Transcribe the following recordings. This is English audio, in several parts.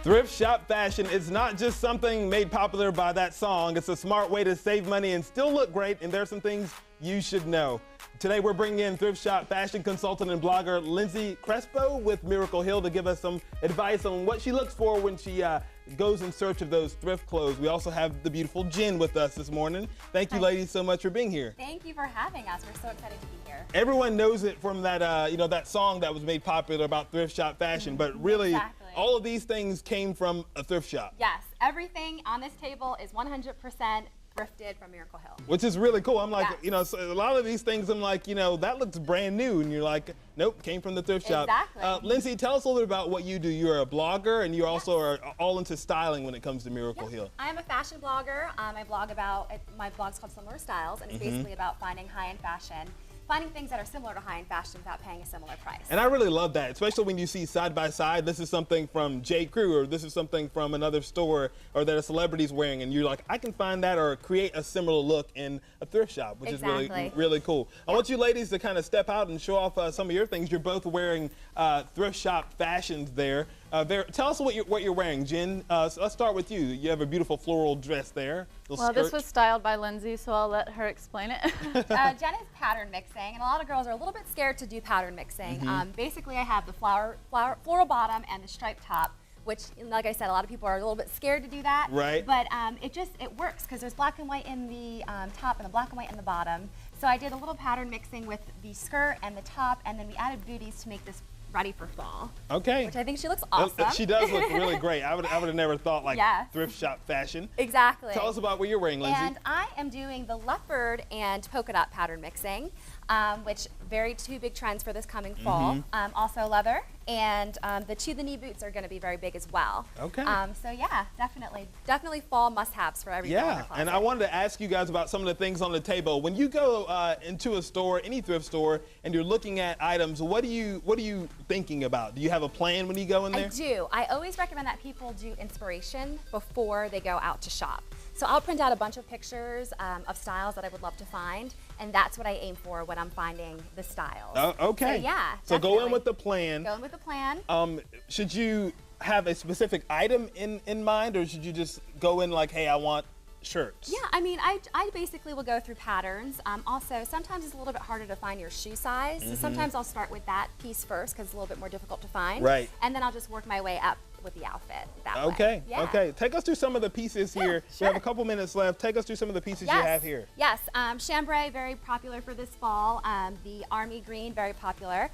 Thrift shop fashion is not just something made popular by that song. It's a smart way to save money and still look great, and there are some things you should know. Today we're bringing in thrift shop fashion consultant and blogger Lynsie Crespo with Miracle Hill to give us some advice on what she looks for when she goes in search of those thrift clothes. We also have the beautiful Jen with us this morning. Thank you, ladies, so much for being here. Thank you for having us. We're so excited to be here. Everyone knows it from that, that song that was made popular about thrift shop fashion, but really, all of these things came from a thrift shop. Yes, everything on this table is 100% thrifted from Miracle Hill. Which is really cool. I'm like, Yes. so a lot of these things, I'm like, that looks brand new, and you're like, nope, came from the thrift shop. Exactly. Lynsie, tell us a little bit about what you do. You're a blogger, and you also are all into styling when it comes to Miracle Hill. I am a fashion blogger. I blog about, my blog's called Similar Styles, and it's basically about finding high-end fashion, finding things that are similar to high-end fashion without paying a similar price. And I really love that, especially when you see side by side, this is something from J. Crew, or this is something from another store, or that a celebrity's wearing, and you're like, I can find that or create a similar look in a thrift shop, which is really cool. I want you ladies to kind of step out and show off some of your things. You're both wearing thrift shop fashions there. Tell us what you're wearing, Jen. So let's start with you. You have a beautiful floral dress there. Well, this was styled by Lynsie, so I'll let her explain it. Jen is pattern mixing, and a lot of girls are a little bit scared to do pattern mixing. Basically, I have the floral bottom and the striped top, which, like I said, a lot of people are a little bit scared to do that. Right. But it works because there's black and white in the top and the black and white in the bottom. So I did a little pattern mixing with the skirt and the top, and then we added booties to make this ready for fall. Okay. Which I think she looks awesome. She does look really great. I would have never thought like thrift shop fashion. Exactly. Tell us about what you're wearing, Lynsie. And I am doing the leopard and polka dot pattern mixing, which two big trends for this coming fall. Also leather, and the to the knee boots are going to be very big as well. Okay. So yeah, definitely fall must-haves for every Yeah, and I wanted to ask you guys about some of the things on the table. When you go into a store, any thrift store, and you're looking at items, what are you thinking about? Do you have a plan when you go in there? I do. I always recommend that people do inspiration before they go out to shop. So I'll print out a bunch of pictures of styles that I would love to find, and that's what I aim for when I'm finding the styles. Oh, okay. So yeah, so go in with the plan. Go in with the plan. Should you have a specific item in mind, or should you just go in like, hey, I want shirts? Yeah, I mean, I basically will go through patterns. Also, sometimes it's a little bit harder to find your shoe size. So sometimes I'll start with that piece first because it's a little bit more difficult to find. Right. And then I'll just work my way up with the outfit that way. Okay, Yeah. okay. Take us through some of the pieces here. Sure. We have a couple minutes left. Take us through some of the pieces you have here. Yes, chambray, very popular for this fall. The army green, very popular.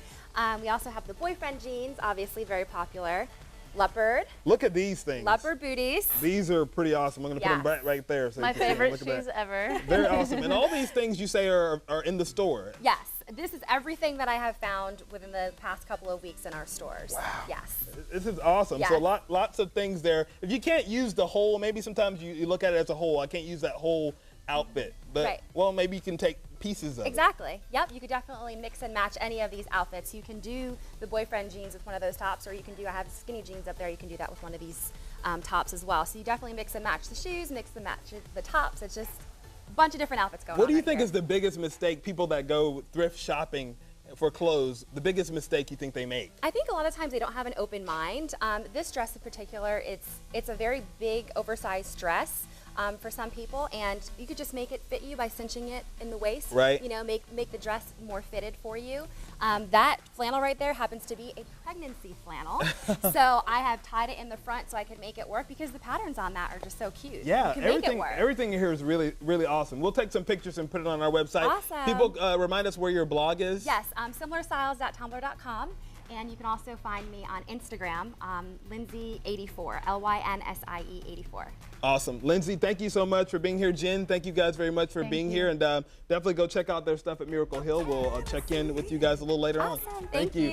We also have the boyfriend jeans, obviously very popular. Leopard. Look at these things. Leopard booties. These are pretty awesome. I'm going to put them right there. So My favorite shoes ever. Very awesome. And all these things you say are in the store. Yes. This is everything that I have found within the past couple of weeks in our stores. Wow. Yes. This is awesome. Yes. So lots of things there. If you can't use the whole, maybe sometimes you look at it as a whole. I can't use that whole outfit. But, well, maybe you can take pieces of it. Exactly. Yep. You could definitely mix and match any of these outfits. You can do the boyfriend jeans with one of those tops, or you can do, I have skinny jeans up there, you can do that with one of these tops as well. So you definitely mix and match the shoes, mix and match the tops. It's just a bunch of different outfits going on. What do you think is the biggest mistake people that go thrift shopping for clothes, the biggest mistake you think they make? I think a lot of times they don't have an open mind. This dress in particular, it's a very big, oversized dress. For some people, and you could just make it fit you by cinching it in the waist. Right. You know, make the dress more fitted for you. That flannel right there happens to be a pregnancy flannel. So I have tied it in the front so I could make it work because the patterns on that are just so cute. Yeah, you can make it work. Everything here is really, really awesome. We'll take some pictures and put it on our website. Awesome. People, remind us where your blog is. Yes, similarstyles.tumblr.com. And you can also find me on Instagram, Lynsie84, Lynsie 84. Awesome. Lynsie, thank you so much for being here. Jen, thank you guys very much for being here. And definitely go check out their stuff at Miracle Hill. We'll check in with you guys a little later on. Thank you.